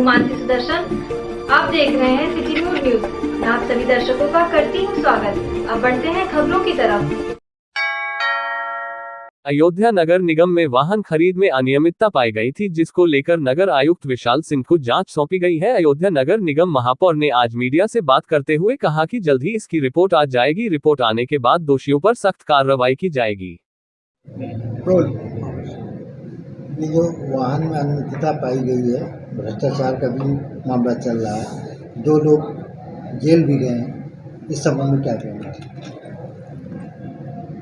मानसी सुदर्शन। आप देख रहे हैं सिटी न्यूज। मैं आप सभी दर्शकों का करती हूँ स्वागत। अब बढ़ते हैं खबरों की तरफ। अयोध्या नगर निगम में वाहन खरीद में अनियमितता पाई गई थी, जिसको लेकर नगर आयुक्त विशाल सिंह को जांच सौंपी गई है। अयोध्या नगर निगम महापौर ने आज मीडिया से बात करते हुए कहा कि जल्द ही इसकी रिपोर्ट आ जाएगी। रिपोर्ट आने के बाद दोषियों पर सख्त कार्रवाई की जाएगी। ये जो वाहन में अनियमितता पाई गई है, भ्रष्टाचार का भी मामला चल रहा है, 2 लोग जेल भी गए हैं, इस संबंध में क्या कहना है?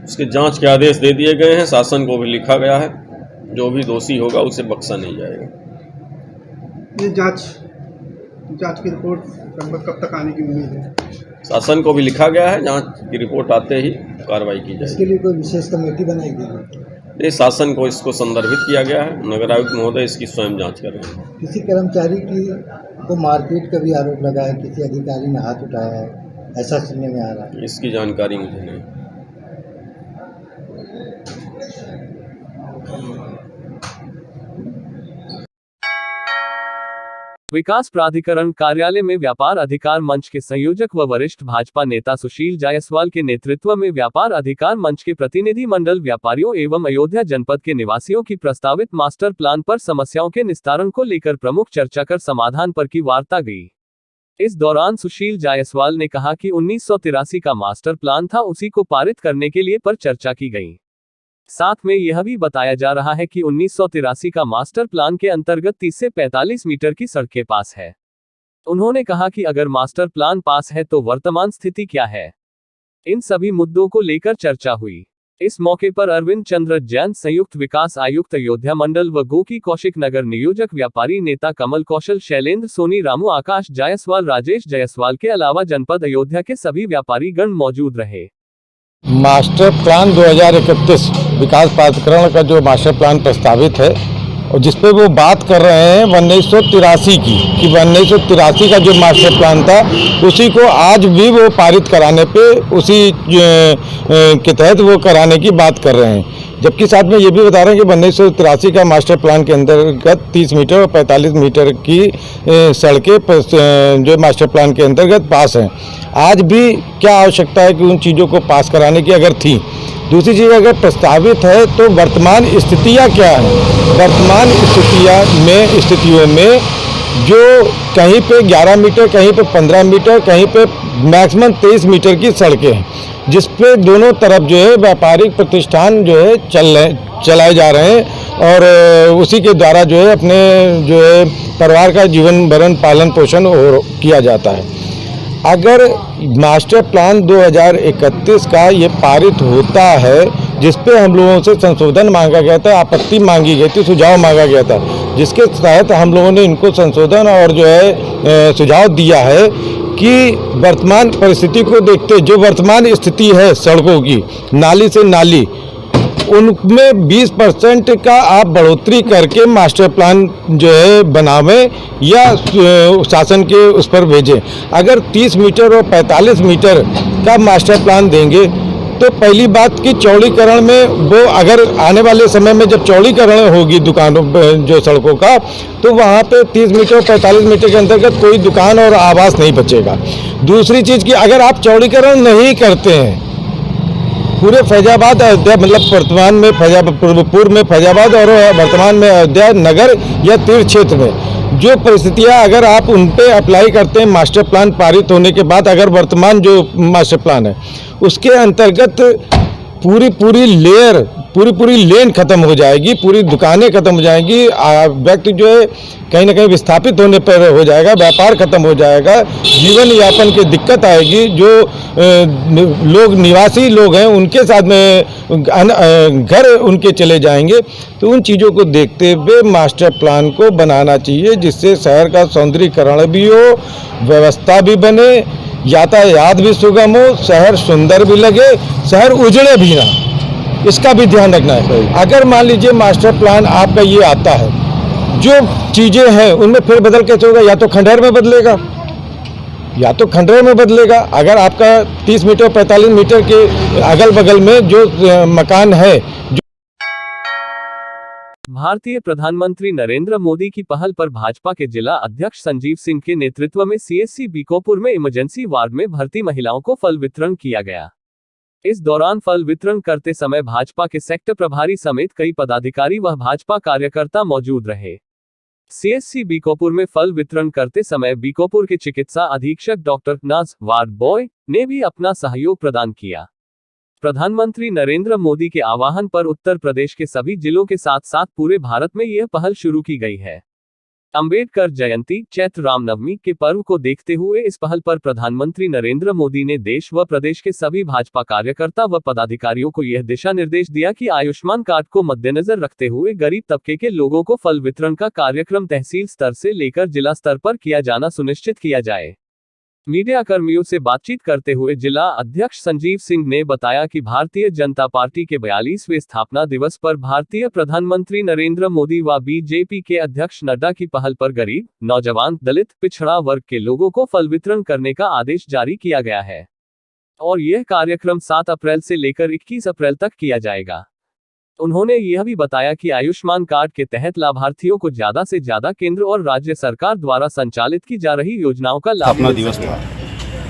उसके जांच के आदेश दे दिए गए हैं, शासन को भी लिखा गया है, जो भी दोषी होगा उसे बख्शा नहीं जाएगा। ये जांच की रिपोर्ट कब तक आने की उम्मीद है? शासन को भी लिखा गया है, जांच की रिपोर्ट आते ही कार्रवाई की जाएगी। इसके लिए कोई विशेष कमेटी बनाई गई? ये शासन को इसको संदर्भित किया गया है, नगर आयुक्त महोदय इसकी स्वयं जांच कर रहे हैं। किसी कर्मचारी की को मारपीट का भी आरोप लगा है, किसी अधिकारी ने हाथ उठाया है, ऐसा सुनने में आ रहा है। इसकी जानकारी मुझे नहीं। विकास प्राधिकरण कार्यालय में व्यापार अधिकार मंच के संयोजक व वरिष्ठ भाजपा नेता सुशील जायसवाल के नेतृत्व में व्यापार अधिकार मंच के प्रतिनिधि मंडल व्यापारियों एवं अयोध्या जनपद के निवासियों की प्रस्तावित मास्टर प्लान पर समस्याओं के निस्तारण को लेकर प्रमुख चर्चा कर समाधान पर की वार्ता गई। इस दौरान सुशील जायसवाल ने कहा कि 1983 का मास्टर प्लान था, उसी को पारित करने के लिए पर चर्चा की गई। साथ में यह भी बताया जा रहा है कि 1983 का मास्टर प्लान के अंतर्गत 30 से 45 मीटर की सड़कें पास है। उन्होंने कहा कि अगर मास्टर प्लान पास है तो वर्तमान स्थिति क्या है, इन सभी मुद्दों को लेकर चर्चा हुई। इस मौके पर अरविंद चंद्र जैन संयुक्त विकास आयुक्त अयोध्या मंडल व गोकी कौशिक नगर नियोजक व्यापारी नेता कमल कौशल, शैलेंद्र सोनी, रामू, आकाश जायसवाल, राजेश जायसवाल के अलावा जनपद अयोध्या के सभी व्यापारी गण मौजूद रहे। मास्टर प्लान 2031 विकास प्राधिकरण का जो मास्टर प्लान प्रस्तावित है और जिसपे वो बात कर रहे हैं 1983 की, कि 1983 का जो मास्टर प्लान था उसी को आज भी वो पारित कराने पे उसी के तहत वो कराने की बात कर रहे हैं। जबकि साथ में ये भी बता रहे हैं कि 1983 का मास्टर प्लान के अंतर्गत 30 मीटर और 45 मीटर की सड़कें जो मास्टर प्लान के अंतर्गत पास हैं। आज भी क्या आवश्यकता है कि उन चीज़ों को पास कराने की अगर थी। दूसरी चीज़, अगर प्रस्तावित है तो वर्तमान स्थितियाँ क्या हैं। वर्तमान स्थितियों में जो कहीं पे 11 मीटर, कहीं पे 15 मीटर, कहीं पे मैक्सिमम 23 मीटर की सड़कें हैं, जिस पे दोनों तरफ जो है व्यापारिक प्रतिष्ठान जो है चलाए जा रहे हैं और उसी के द्वारा जो है अपने जो है परिवार का जीवन भरण पालन पोषण किया जाता है। अगर मास्टर प्लान 2031 का ये पारित होता है, जिस पे हम लोगों से संशोधन मांगा गया था, आपत्ति मांगी गई थी, सुझाव मांगा गया था, जिसके तहत हम लोगों ने इनको संशोधन और जो है सुझाव दिया है कि वर्तमान परिस्थिति को देखते जो वर्तमान स्थिति है सड़कों की, नाली से नाली, उनमें 20% का आप बढ़ोतरी करके मास्टर प्लान जो है बनावें या शासन के उस पर भेजें। अगर 30 मीटर और 45 मीटर का मास्टर प्लान देंगे तो पहली बात कि चौड़ीकरण में वो अगर आने वाले समय में जब चौड़ीकरण होगी दुकानों जो सड़कों का, तो वहाँ पे 30 मीटर और 45 मीटर के अंतर्गत कोई दुकान और आवास नहीं बचेगा। दूसरी चीज़ कि अगर आप चौड़ीकरण नहीं करते हैं पूरे फैजाबाद अयोध्या, मतलब वर्तमान में पूर्व में फैजाबाद और वर्तमान में अयोध्या नगर या तीर्थ क्षेत्र में जो परिस्थितियां अगर आप उन पे अप्लाई करते हैं मास्टर प्लान पारित होने के बाद, अगर वर्तमान जो मास्टर प्लान है उसके अंतर्गत पूरी लेन खत्म हो जाएगी, पूरी दुकानें खत्म हो जाएंगी, व्यक्ति जो है कहीं ना कहीं विस्थापित होने पर हो जाएगा, व्यापार खत्म हो जाएगा, जीवन यापन की दिक्कत आएगी। जो निवासी लोग हैं उनके साथ में घर उनके चले जाएंगे। तो उन चीज़ों को देखते हुए मास्टर प्लान को बनाना चाहिए, जिससे शहर का सौंदर्यीकरण भी हो, व्यवस्था भी बने, यातायात भी सुगम हो, शहर सुंदर भी लगे, शहर उजड़े भी ना, इसका भी ध्यान रखना है। अगर मान लीजिए मास्टर प्लान आपका ये आता है, जो चीज़ें हैं उनमें फिर बदल कैसे होगा, या तो खंडहर में बदलेगा या तो खंडहर में बदलेगा। अगर आपका 30 मीटर 45 मीटर के अगल बगल में जो मकान है भारतीय प्रधानमंत्री नरेंद्र मोदी की पहल पर भाजपा के जिला अध्यक्ष संजीव सिंह के नेतृत्व में सीएससी बीकोपुर में इमरजेंसी वार्ड में भर्ती महिलाओं को फल वितरण किया गया। इस दौरान फल वितरण करते समय भाजपा के सेक्टर प्रभारी समेत कई पदाधिकारी व भाजपा कार्यकर्ता मौजूद रहे। सीएससी बीकोपुर में फल वितरण करते समय बीकोपुर के चिकित्सा अधीक्षक डॉक्टर नाज वार्ड बॉय ने भी अपना सहयोग प्रदान किया। प्रधानमंत्री नरेंद्र मोदी के आह्वान पर उत्तर प्रदेश के सभी जिलों के साथ साथ पूरे भारत में यह पहल शुरू की गई है। अंबेडकर जयंती चैत्र रामनवमी के पर्व को देखते हुए इस पहल पर प्रधानमंत्री नरेंद्र मोदी ने देश व प्रदेश के सभी भाजपा कार्यकर्ता व पदाधिकारियों को यह दिशा निर्देश दिया कि आयुष्मान कार्ड को मद्देनजर रखते हुए गरीब तबके के लोगों को फल वितरण का कार्यक्रम तहसील स्तर से लेकर जिला स्तर पर किया जाना सुनिश्चित किया जाए। मीडिया कर्मियों से बातचीत करते हुए जिला अध्यक्ष संजीव सिंह ने बताया कि भारतीय जनता पार्टी के 42वें स्थापना दिवस पर भारतीय प्रधानमंत्री नरेंद्र मोदी व बीजेपी के अध्यक्ष नड्डा की पहल पर गरीब, नौजवान, दलित, पिछड़ा वर्ग के लोगों को फल वितरण करने का आदेश जारी किया गया है और यह कार्यक्रम 7 अप्रैल से लेकर 21 अप्रैल तक किया जाएगा। उन्होंने यह भी बताया कि आयुष्मान कार्ड के तहत लाभार्थियों को ज्यादा से ज्यादा केंद्र और राज्य सरकार द्वारा संचालित की जा रही योजनाओं का लाभ स्थापना दिवस था।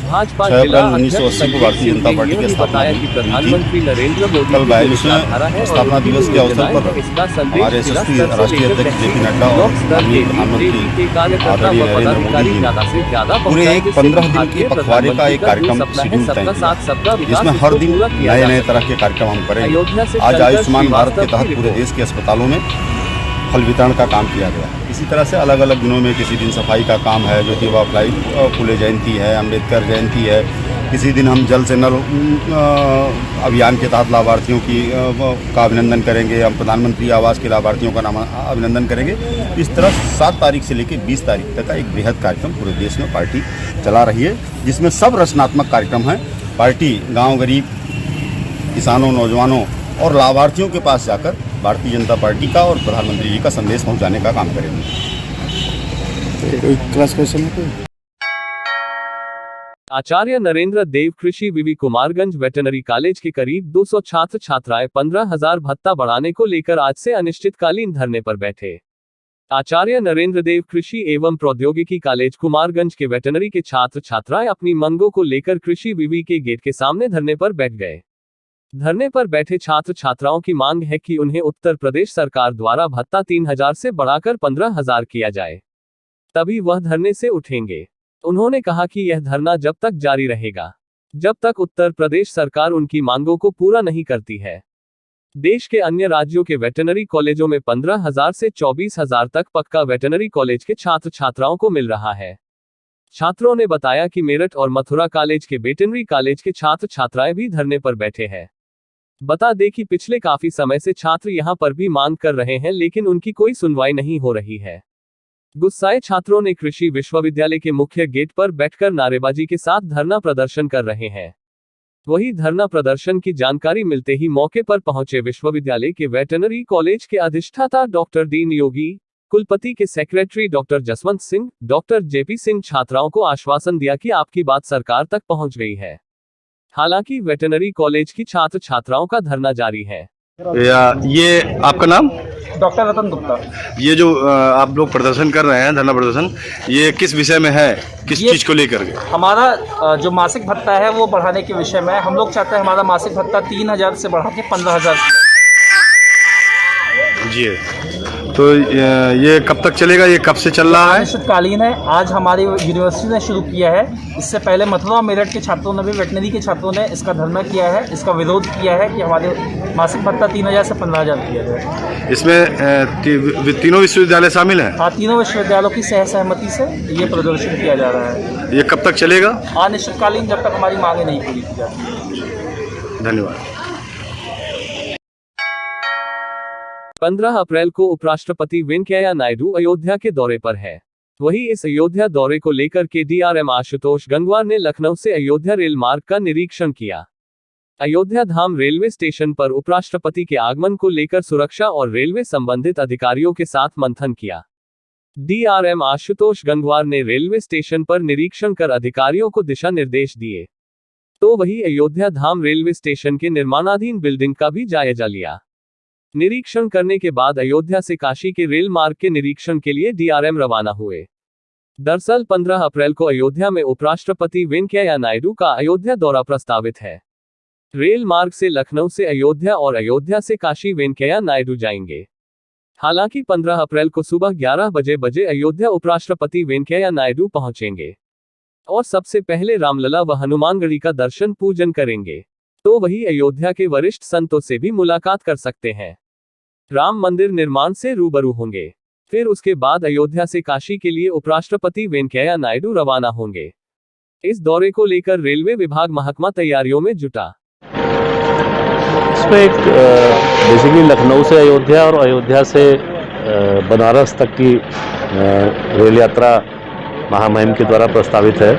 भाजपा 6 जिला अप्रैल 1980 को भारतीय जनता पार्टी की स्थापना बताया कि प्रधानमंत्री नरेंद्र मोदी कल 42वें स्थापना दिवस के अवसर पर हमारे यशस्वी राष्ट्रीय अध्यक्ष जेपी नड्डा और माननीय प्रधानमंत्री आदरणीय नरेंद्र मोदी जी पूरे एक 15 दिन के पखवाड़े का एक कार्यक्रम शेड्यूल तय किया, जिसमें हर दिन नए नए तरह के कार्यक्रम हम करेंगे। आज आयुष्मान भारत के तहत पूरे देश के अस्पतालों में फल वितरण का काम किया गया। इसी तरह से अलग अलग दिनों में किसी दिन सफाई का काम है, ज्योतिबा फुले जयंती है, अम्बेडकर जयंती है, किसी दिन हम जल से नल अभियान के तहत लाभार्थियों का अभिनंदन करेंगे, हम प्रधानमंत्री आवास के लाभार्थियों का नाम अभिनंदन करेंगे। इस तरह 7 तारीख से लेकर 20 तारीख तक का एक बृहद कार्यक्रम पूरे देश में पार्टी चला रही है, जिसमें सब रचनात्मक कार्यक्रम हैं। पार्टी गाँव गरीब, किसानों, नौजवानों और लाभार्थियों के पास जाकर भारतीय जनता पार्टी का और प्रधानमंत्री जी का संदेश पहुंचाने का काम करेंगे। क्लास क्वेश्चन है। आचार्य नरेंद्र देव कृषि विवि कुमारगंज वेटनरी कॉलेज के करीब 200 छात्र छात्राएं 15,000 भत्ता बढ़ाने को लेकर आज से अनिश्चितकालीन धरने पर बैठे। आचार्य नरेंद्र देव कृषि एवं प्रौद्योगिकी कॉलेज कुमारगंज के वेटनरी के छात्र छात्राएं अपनी मांगों को लेकर कृषि विवि के गेट के सामने धरने पर बैठ गए। धरने पर बैठे छात्र छात्राओं की मांग है कि उन्हें उत्तर प्रदेश सरकार द्वारा भत्ता 3,000 से बढ़ाकर 15,000 किया जाए, तभी वह धरने से उठेंगे। उन्होंने कहा कि यह धरना जब तक जारी रहेगा जब तक उत्तर प्रदेश सरकार उनकी मांगों को पूरा नहीं करती है। देश के अन्य राज्यों के वेटनरी कॉलेजों में 15,000 से 24,000 तक पक्का वेटनरी कॉलेज के छात्र छात्राओं को मिल रहा है। छात्रों ने बताया कि मेरठ और मथुरा कॉलेज के वेटनरी कॉलेज के छात्र छात्राएं भी धरने पर बैठे हैं। बता दें कि पिछले काफी समय से छात्र यहां पर भी मांग कर रहे हैं, लेकिन उनकी कोई सुनवाई नहीं हो रही है। गुस्साए छात्रों ने कृषि विश्वविद्यालय के मुख्य गेट पर बैठकर नारेबाजी के साथ धरना प्रदर्शन कर रहे हैं। वही धरना प्रदर्शन की जानकारी मिलते ही मौके पर पहुंचे विश्वविद्यालय के वेटनरी कॉलेज के अधिष्ठाता डॉक्टर दीन योगी, कुलपति के secretary doctor Jaswant Singh, doctor JP Singh छात्राओं को आश्वासन दिया कि आपकी बात सरकार तक पहुंच गई है। हालांकि वेटनरी कॉलेज की छात्र छात्राओं का धरना जारी है। ये आपका नाम? डॉक्टर रतन गुप्ता। ये जो आप लोग प्रदर्शन कर रहे हैं, धरना प्रदर्शन, ये किस विषय में है, किस चीज को लेकर के? हमारा जो मासिक भत्ता है वो बढ़ाने के विषय में हम लोग चाहते हैं हमारा मासिक भत्ता 3,000 से बढ़ा के 15,000। जी, तो ये कब तक चलेगा, ये कब से चल रहा है? अनिश्चितकालीन है। आज हमारी यूनिवर्सिटी ने शुरू किया है। इससे पहले मथुरा मेरठ के छात्रों ने भी, वेटनरी के छात्रों ने इसका धरना किया है, इसका विरोध किया है कि हमारे मासिक भत्ता 3,000 से 15,000 किया जाए। इसमें तीनों विश्वविद्यालय शामिल हैं? हाँ, तीनों विश्वविद्यालयों की सहमति से ये प्रदर्शन किया जा रहा है। ये कब तक चलेगा? अनिश्चितकालीन, जब तक हमारी मांगे नहीं पूरी की जाती। धन्यवाद। 15 अप्रैल को उपराष्ट्रपति वेंकैया नायडू अयोध्या के दौरे पर है। वहीं इस अयोध्या दौरे को लेकर के डीआरएम आशुतोष गंगवार ने लखनऊ से अयोध्या रेल मार्ग का निरीक्षण किया। अयोध्या धाम रेलवे स्टेशन पर उपराष्ट्रपति के आगमन को लेकर सुरक्षा और रेलवे संबंधित अधिकारियों के साथ मंथन किया। डीआरएम आशुतोष गंगवार ने रेलवे स्टेशन पर निरीक्षण कर अधिकारियों को दिशा निर्देश दिए। तो वहीं अयोध्या धाम रेलवे स्टेशन के निर्माणाधीन बिल्डिंग का भी जायजा लिया। निरीक्षण करने के बाद अयोध्या से काशी के रेल मार्ग के निरीक्षण के लिए डीआरएम रवाना हुए। दरअसल 15 अप्रैल को अयोध्या में उपराष्ट्रपति वेंकैया नायडू का अयोध्या दौरा प्रस्तावित है। रेल मार्ग से लखनऊ से अयोध्या और अयोध्या से काशी वेंकैया नायडू जाएंगे। हालांकि 15 अप्रैल को सुबह 11 बजे अयोध्या उपराष्ट्रपति वेंकैया नायडू पहुंचेंगे और सबसे पहले रामलला व हनुमानगढ़ी का दर्शन पूजन करेंगे, तो वही अयोध्या के वरिष्ठ संतों से भी मुलाकात कर सकते हैं। राम मंदिर निर्माण से रूबरू होंगे। फिर उसके बाद अयोध्या से काशी के लिए उपराष्ट्रपति वेंकैया नायडू रवाना होंगे। इस दौरे को लेकर रेलवे विभाग महकमा तैयारियों में जुटा। इसमें एक बेसिकली लखनऊ से अयोध्या और अयोध्या से बनारस तक की रेल यात्रा महामहिम के द्वारा प्रस्तावित है।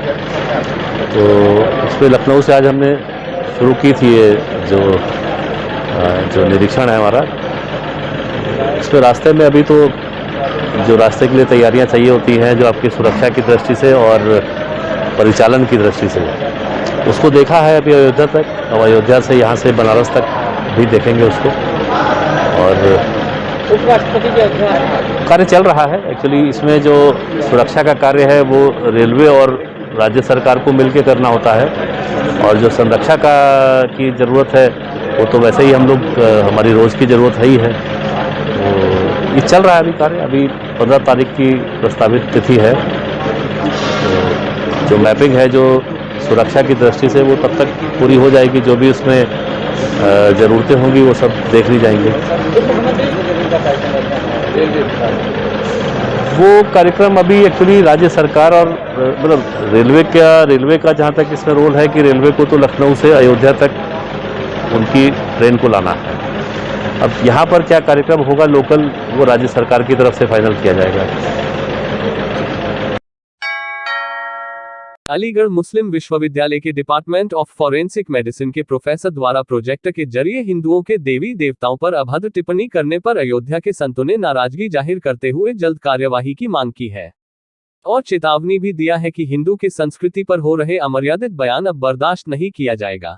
तो इसमें लखनऊ से आज हमने शुरू की थी ये जो निरीक्षण है हमारा। इसमें रास्ते में अभी तो जो रास्ते के लिए तैयारियां चाहिए होती हैं, जो आपकी सुरक्षा की दृष्टि से और परिचालन की दृष्टि से, उसको देखा है अभी अयोध्या तक। अब अयोध्या से यहाँ से बनारस तक भी देखेंगे उसको। और उपराष्ट्रपति कार्य चल रहा है। एक्चुअली इसमें जो सुरक्षा का कार्य है वो रेलवे और राज्य सरकार को मिलकर करना होता है, और जो संरक्षा की ज़रूरत है वो तो वैसे ही हम लोग हमारी रोज़ की ज़रूरत है ही है। तो ये चल रहा है अभी कार्य। अभी 15 तारीख की प्रस्तावित तिथि है। तो जो मैपिंग है जो सुरक्षा की दृष्टि से वो तब तक पूरी हो जाएगी। जो भी उसमें ज़रूरतें होंगी वो सब देख ली जाएंगी। वो कार्यक्रम अभी एक्चुअली राज्य सरकार और मतलब रेलवे का जहाँ तक इसमें रोल है कि रेलवे को तो लखनऊ से अयोध्या तक उनकी ट्रेन को लाना है। अब यहाँ पर क्या कार्यक्रम होगा लोकल, वो राज्य सरकार की तरफ से फाइनल किया जाएगा। अलीगढ़ मुस्लिम विश्वविद्यालय के डिपार्टमेंट ऑफ फॉरेंसिक मेडिसिन के प्रोफेसर द्वारा प्रोजेक्ट के जरिए हिंदुओं के देवी देवताओं पर अभद्र टिप्पणी करने पर अयोध्या के संतों ने नाराजगी जाहिर करते हुए जल्द कार्यवाही की मांग की है और चेतावनी भी दिया है कि हिंदू की संस्कृति पर हो रहे अमर्यादित बयान अब बर्दाश्त नहीं किया जाएगा।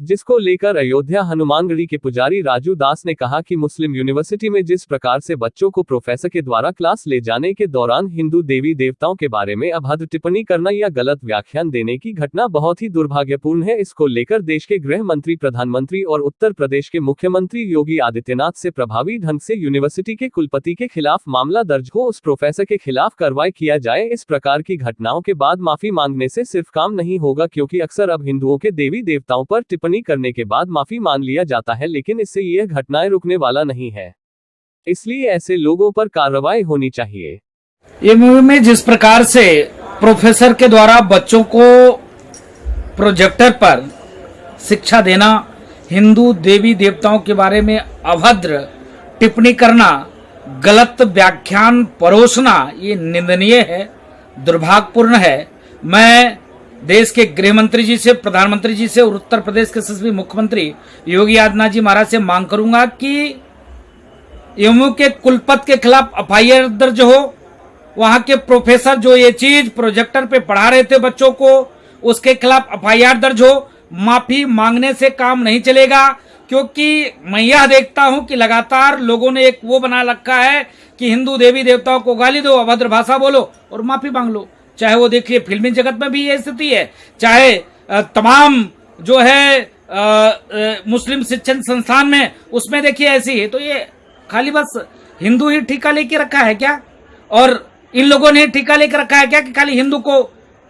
जिसको लेकर अयोध्या हनुमानगढ़ी के पुजारी राजू दास ने कहा कि मुस्लिम यूनिवर्सिटी में जिस प्रकार से बच्चों को प्रोफेसर के द्वारा क्लास ले जाने के दौरान हिंदू देवी देवताओं के बारे में अभद्र टिप्पणी करना या गलत व्याख्यान देने की घटना बहुत ही दुर्भाग्यपूर्ण है। इसको लेकर देश के गृह मंत्री, प्रधानमंत्री और उत्तर प्रदेश के मुख्यमंत्री योगी आदित्यनाथ से प्रभावी ढंग से यूनिवर्सिटी के कुलपति के खिलाफ मामला दर्ज हो, उस प्रोफेसर के खिलाफ कार्रवाई किया जाए। इस प्रकार की घटनाओं के बाद माफी मांगने से सिर्फ काम नहीं होगा, क्योंकि अक्सर अब हिंदुओं के देवी देवताओं पर टिप्पणी करने के बाद माफी मान लिया जाता है, लेकिन इससे यह घटनाएं रुकने वाला नहीं है। इसलिए ऐसे लोगों पर कार्रवाई होनी चाहिए। ये मूवी में जिस प्रकार से प्रोफेसर के द्वारा बच्चों को प्रोजेक्टर पर शिक्षा देना, हिंदू देवी देवताओं के बारे में अभद्र टिप्पणी करना, गलत व्याख्यान परोसना, ये निंदनीय है, दुर्भाग्यपूर्ण है। मैं देश के गृह मंत्री जी से, प्रधानमंत्री जी से और उत्तर प्रदेश के यशस्वी मुख्यमंत्री योगी आदित्यनाथ जी महाराज से मांग करूंगा कि एमयू के कुलपति के खिलाफ एफआईआर दर्ज हो। वहां के प्रोफेसर जो ये चीज प्रोजेक्टर पे पढ़ा रहे थे बच्चों को, उसके खिलाफ एफआईआर दर्ज हो। माफी मांगने से काम नहीं चलेगा, क्योंकि मैं यह देखता हूं कि लगातार लोगों ने एक वो बना रखा है कि हिंदू देवी देवताओं को गाली दो, अभद्र भाषा बोलो और माफी मांग लो। चाहे वो देखिए फिल्मी जगत में भी ये स्थिति है, चाहे तमाम जो है मुस्लिम शिक्षण संस्थान में, उसमें देखिए ऐसी है। तो ये खाली बस हिंदू ही ठेका लेके रखा है क्या, और इन लोगों ने ठेका लेके रखा है क्या कि खाली हिंदू को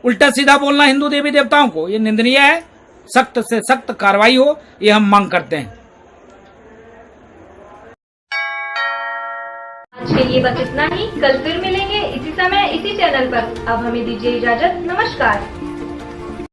उल्टा सीधा बोलना हिंदू देवी देवताओं को? ये निंदनीय है, सख्त से सख्त कार्रवाई हो, ये हम मांग करते हैं। आज के लिए बस इतना ही। कल फिर मिलेंगे इसी समय इसी चैनल पर। अब हमें दीजिए इजाजत। नमस्कार।